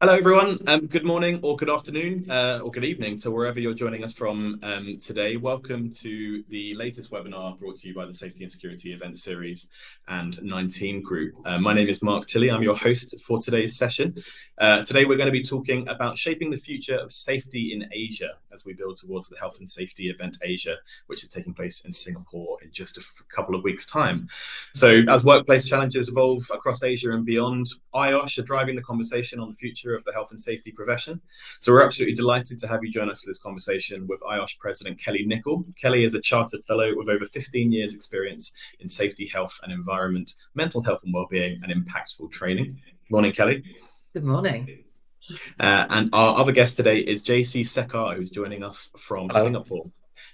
Hello, everyone. Good morning, or good afternoon, or good evening to wherever you're joining us from today. Welcome to the latest webinar brought to you by the Safety and Security Event Series and 19 Group. My name is Mark Tilley. I'm your host for today's session. Today, we're going to be talking about shaping the future of safety in Asia as we build towards the Health and Safety Event Asia, which is taking place in Singapore in just a couple of weeks' time. So as workplace challenges evolve across Asia and beyond, IOSH are driving the conversation on the future of the health and safety profession. So we're absolutely delighted to have you join us for this conversation with IOSH President Kelly Nicoll. Kelly is a chartered fellow with over 15 years experience in safety, health and environment, mental health and wellbeing, and impactful training. Morning, Kelly. Good morning. And our other guest today is JC Sekar, who's joining us from Hello. Singapore.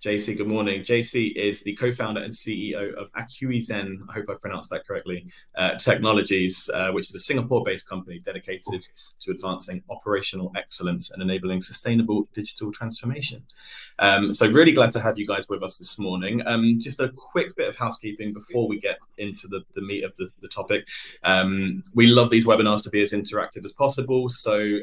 JC, good morning. JC is the co-founder and CEO of AcuiZen, I hope I've pronounced that correctly, Technologies, which is a Singapore-based company dedicated to advancing operational excellence and enabling sustainable digital transformation. So really glad to have you guys with us this morning. Just a quick bit of housekeeping before we get into the meat of the topic. We love these webinars to be as interactive as possible. So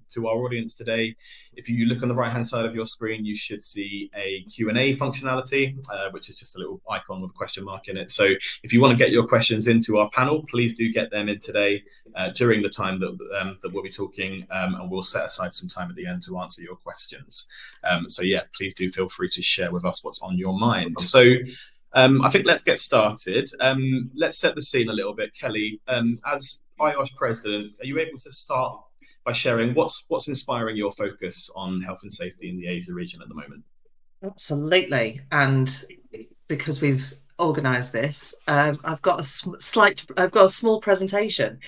to our audience today, if you look on the right-hand side of your screen, you should see a Q&A functionality, which is just a little icon with a question mark in it. So if you want to get your questions into our panel, please do get them in today during the time that we'll be talking, and we'll set aside some time at the end to answer your questions. So yeah, please do feel free to share with us what's on your mind. So I think let's get started. Let's set the scene a little bit. Kelly, as IOSH president, are you able to start by sharing what's inspiring your focus on health and safety in the Asia region at the moment? Absolutely. And because we've organised this, I've got a small presentation.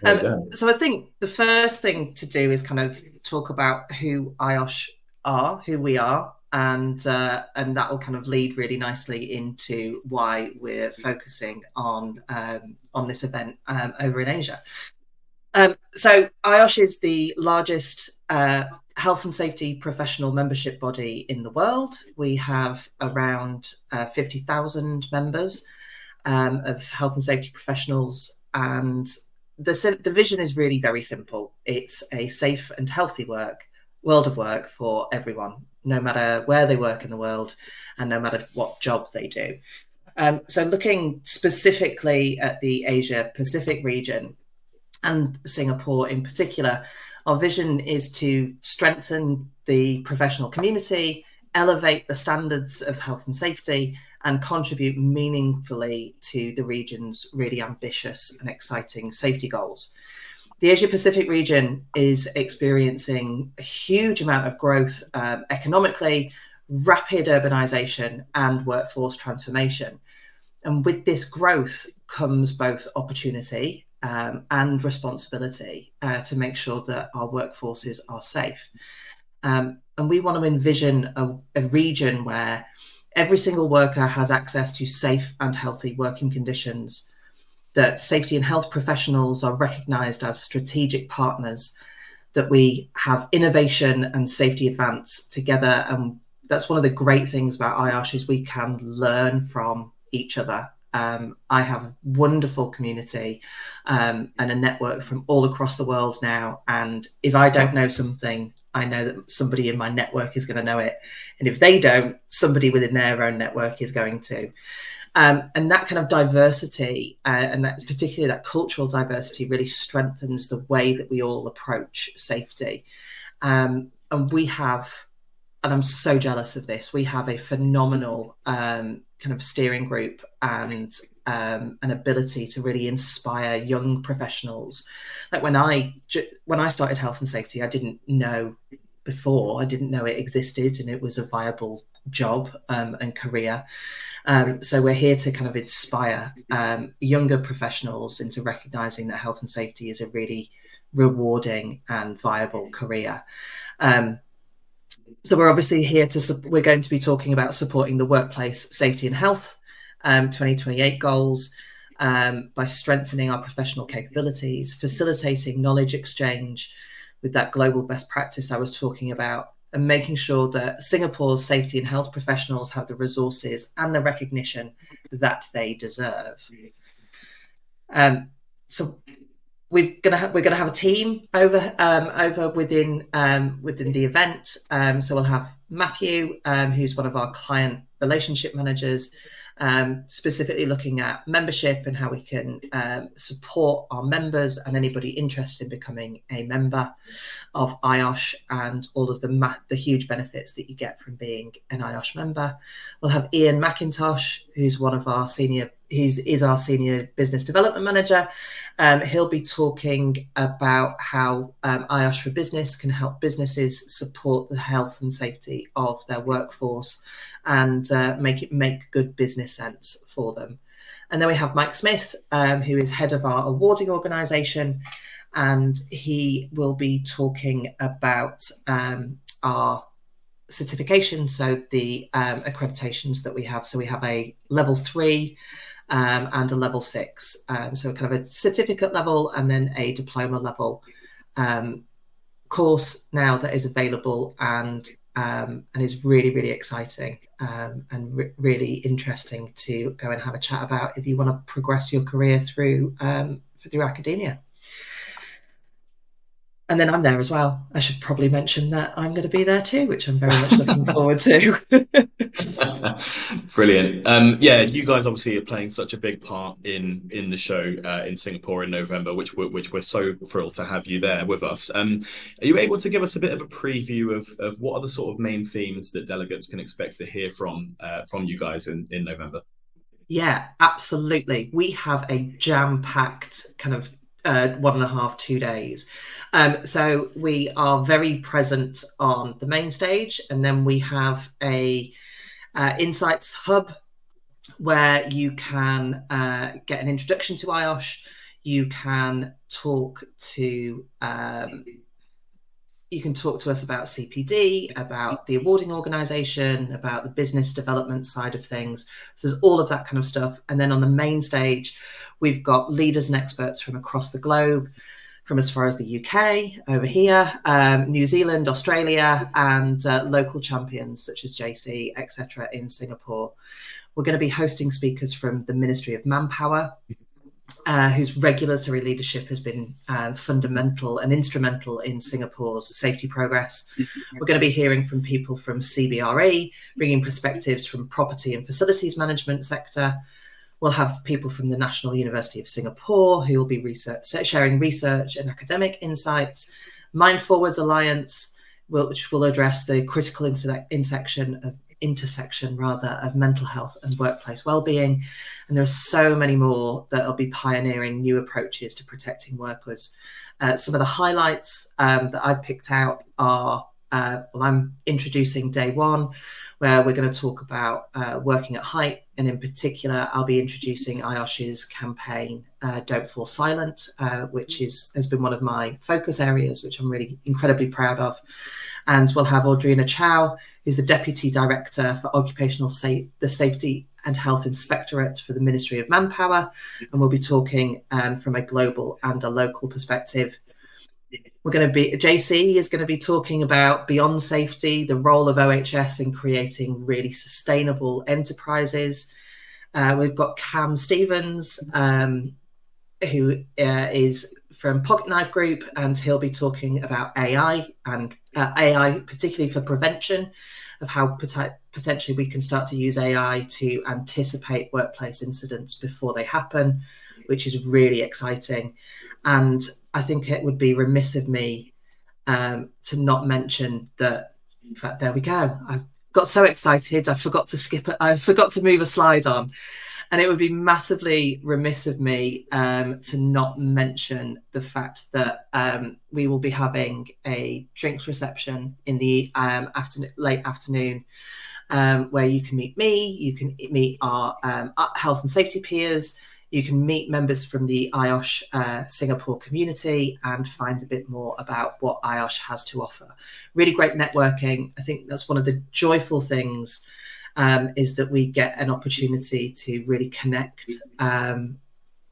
So I think the first thing to do is kind of talk about who IOSH are, who we are, and that will kind of lead really nicely into why we're focusing on this event over in Asia. So IOSH is the largest health and safety professional membership body in the world. We have around 50,000 members of health and safety professionals, and the vision is really very simple. It's a safe and healthy world of work for everyone, no matter where they work in the world and no matter what job they do. So looking specifically at the Asia Pacific region, and Singapore in particular, our vision is to strengthen the professional community, elevate the standards of health and safety, and contribute meaningfully to the region's really ambitious and exciting safety goals. The Asia Pacific region is experiencing a huge amount of growth economically, rapid urbanization, and workforce transformation. And with this growth comes both opportunity and responsibility to make sure that our workforces are safe. And we want to envision a region where every single worker has access to safe and healthy working conditions, that safety and health professionals are recognised as strategic partners, that we have innovation and safety advance together. And that's one of the great things about IOSH is we can learn from each other. I have a wonderful community and a network from all across the world now. And if I don't know something, I know that somebody in my network is going to know it. And if they don't, somebody within their own network is going to. And that kind of diversity, and that's particularly that cultural diversity, really strengthens the way that we all approach safety. And we have, and I'm so jealous of this, we have a phenomenal kind of steering group and an ability to really inspire young professionals. Like when I started health and safety, I didn't know it existed and it was a viable job and career. So we're here to kind of inspire younger professionals into recognizing that health and safety is a really rewarding and viable career. So we're obviously here we're going to be talking about supporting the workplace safety and health 2028 goals by strengthening our professional capabilities, facilitating knowledge exchange with that global best practice I was talking about, and making sure that Singapore's safety and health professionals have the resources and the recognition that they deserve. So we're gonna have a team over within the event. So we'll have Matthew, who's one of our client relationship managers, specifically looking at membership and how we can support our members and anybody interested in becoming a member of IOSH and all of the huge benefits that you get from being an IOSH member. We'll have Ian McIntosh, who's one of our senior business development manager. He'll be talking about how IOSH for Business can help businesses support the health and safety of their workforce and make good business sense for them. And then we have Mike Smith, who is head of our awarding organisation, and he will be talking about our certification, so the accreditations that we have. So we have a level 3 and a level 6, so kind of a certificate level and then a diploma level course now that is available and is really, really exciting and really interesting to go and have a chat about if you want to progress your career through academia. And then I'm there as well. I should probably mention that I'm going to be there too, which I'm very much looking forward to. Brilliant. Yeah, you guys obviously are playing such a big part in the show in Singapore in November, which we're so thrilled to have you there with us. Are you able to give us a bit of a preview of what are the sort of main themes that delegates can expect to hear from you guys in November? Yeah, absolutely. We have a jam-packed kind of 1.5, 2 days. So we are very present on the main stage, and then we have a insights hub where you can get an introduction to IOSH. You can talk to us about CPD, about the awarding organisation, about the business development side of things. So there's all of that kind of stuff. And then on the main stage, we've got leaders and experts from across the globe, from as far as the UK over here, New Zealand, Australia, and local champions such as JC, etc. in Singapore. We're going to be hosting speakers from the Ministry of Manpower, whose regulatory leadership has been fundamental and instrumental in Singapore's safety progress. We're going to be hearing from people from CBRE, bringing perspectives from property and facilities management sector. We'll have people from the National University of Singapore who will be sharing research and academic insights. Mind Forwards Alliance, which will address the critical intersection of mental health and workplace well-being. And there are so many more that will be pioneering new approaches to protecting workers. Some of the highlights that I've picked out are, I'm introducing day 1, where we're going to talk about working at height. And in particular, I'll be introducing IOSH's campaign, Don't Fall Silent, which has been one of my focus areas, which I'm really incredibly proud of. And we'll have Audrina Chow, who's the Deputy Director for Occupational Safety and Health Inspectorate for the Ministry of Manpower. And we'll be talking from a global and a local perspective. JC is going to be talking about beyond safety, the role of OHS in creating really sustainable enterprises. We've got Cam Stevens, who is from Pocket Knife Group, and he'll be talking about AI and AI, particularly for prevention, of how potentially we can start to use AI to anticipate workplace incidents before they happen, which is really exciting. And I think it would be remiss of me to not mention that, in fact, there we go. I've got so excited, I forgot to move a slide on. And it would be massively remiss of me to not mention the fact that we will be having a drinks reception in the late afternoon, where you can meet me, you can meet our health and safety peers, you can meet members from the IOSH Singapore community and find a bit more about what IOSH has to offer. Really great networking. I think that's one of the joyful things, is that we get an opportunity to really connect,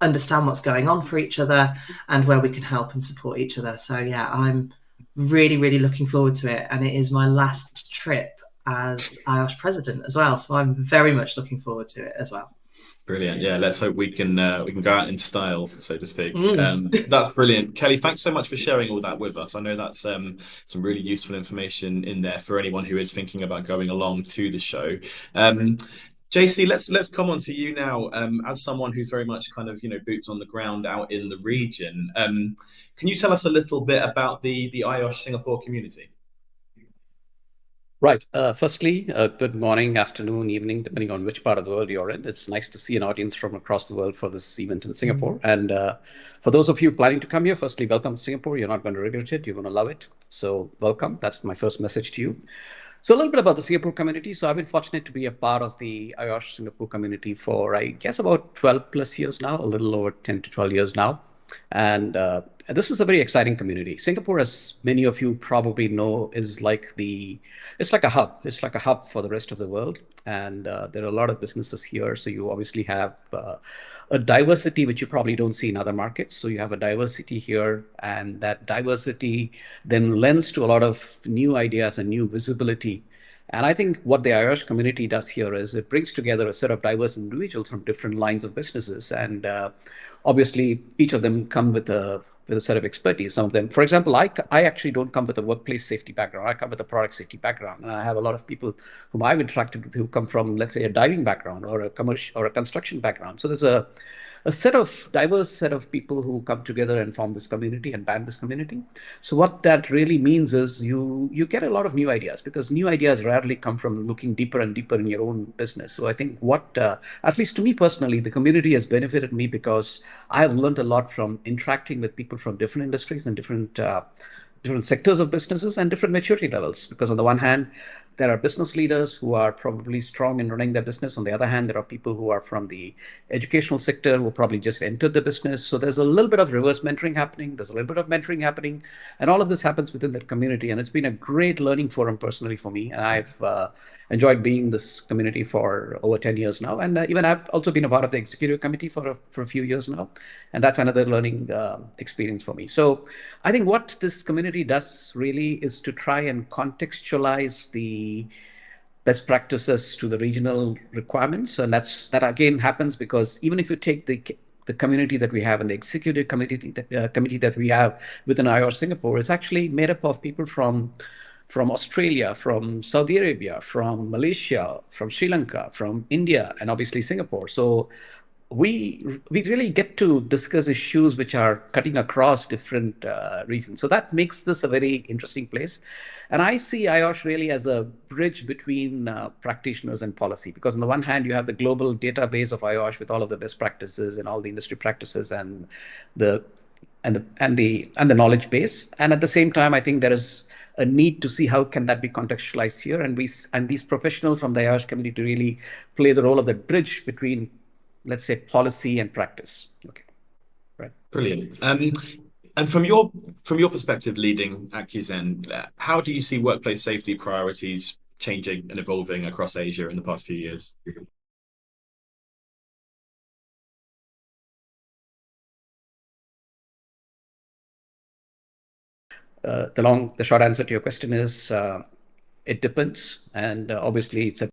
understand what's going on for each other and where we can help and support each other. So yeah, I'm really, really looking forward to it. And it is my last trip as IOSH president as well. So I'm very much looking forward to it as well. Brilliant. Yeah, let's hope we can go out in style, so to speak. Mm. That's brilliant. Kelly, thanks so much for sharing all that with us. I know that's some really useful information in there for anyone who is thinking about going along to the show. JC, let's come on to you now. As someone who's very much kind of boots on the ground out in the region, can you tell us a little bit about the IOSH Singapore community? Right. Firstly, good morning, afternoon, evening, depending on which part of the world you're in. It's nice to see an audience from across the world for this event in Singapore. And for those of you planning to come here, firstly, welcome to Singapore. You're not going to regret it. You're going to love it. So welcome. That's my first message to you. So a little bit about the Singapore community. So I've been fortunate to be a part of the IOSH Singapore community for, I guess, about 12 plus years now, a little over 10 to 12 years now. And this is a very exciting community. Singapore, as many of you probably know, is it's like a hub. It's like a hub for the rest of the world. And there are a lot of businesses here. So you obviously have a diversity which you probably don't see in other markets. So you have a diversity here, and that diversity then lends to a lot of new ideas and new visibility. And I think what the IOSH community does here is it brings together a set of diverse individuals from different lines of businesses. And obviously, each of them come with a set of expertise. Some of them, for example, I actually don't come with a workplace safety background. I come with a product safety background. And I have a lot of people whom I've interacted with who come from, let's say, a diving background or a commercial or a construction background. So there's a diverse set of people who come together and form this community and band this community. So what that really means is you get a lot of new ideas, because new ideas rarely come from looking deeper and deeper in your own business. So I think what, at least to me personally, the community has benefited me because I have learned a lot from interacting with people from different industries and different sectors of businesses and different maturity levels. Because on the one hand, there are business leaders who are probably strong in running their business. On the other hand, there are people who are from the educational sector who probably just entered the business. So there's a little bit of reverse mentoring happening. There's a little bit of mentoring happening. And all of this happens within that community. And it's been a great learning forum personally for me. And I've enjoyed being in this community for over 10 years now. And even I've also been a part of the executive committee for a few years now. And that's another learning experience for me. So I think what this community does really is to try and contextualize the best practices to the regional requirements. And that again happens because even if you take the community that we have and the executive committee that we have within IOR Singapore, it's actually made up of people from Australia, from Saudi Arabia, from Malaysia, from Sri Lanka, from India, and obviously Singapore. So we really get to discuss issues which are cutting across different regions. So that makes this a very interesting place. And I see IOSH really as a bridge between practitioners and policy, because on the one hand, you have the global database of IOSH with all of the best practices and all the industry practices and the the knowledge base. And at the same time, I think there is a need to see how can that be contextualized here, and these professionals from the IOSH community really play the role of the bridge between, let's say, policy and practice. Okay, right. Brilliant. And from your perspective, leading AcuiZen, how do you see workplace safety priorities changing and evolving across Asia in the past few years? The short answer to your question is it depends, and obviously it's a